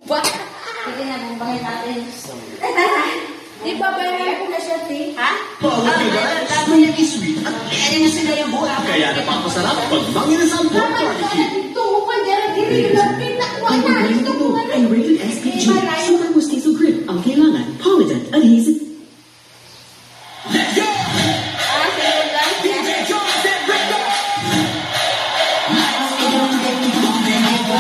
Sige na, bumbahin natin. Di ba bayaran ko na siya, Ti? Ha? Bawal ka guys, may sweet at kaya na sila yung buhay. Kaya napapasarap pag manginasal po barbecue. Tuhupan niya, hindi lang pinakwa na. Ito po nga. And rated SPG, super mestizo grip ang kailangan, Polydent adhesive. Let's go! Sige lang. DJ Jones and Rico! DJ Jones and Rico!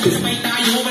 Sabay tayo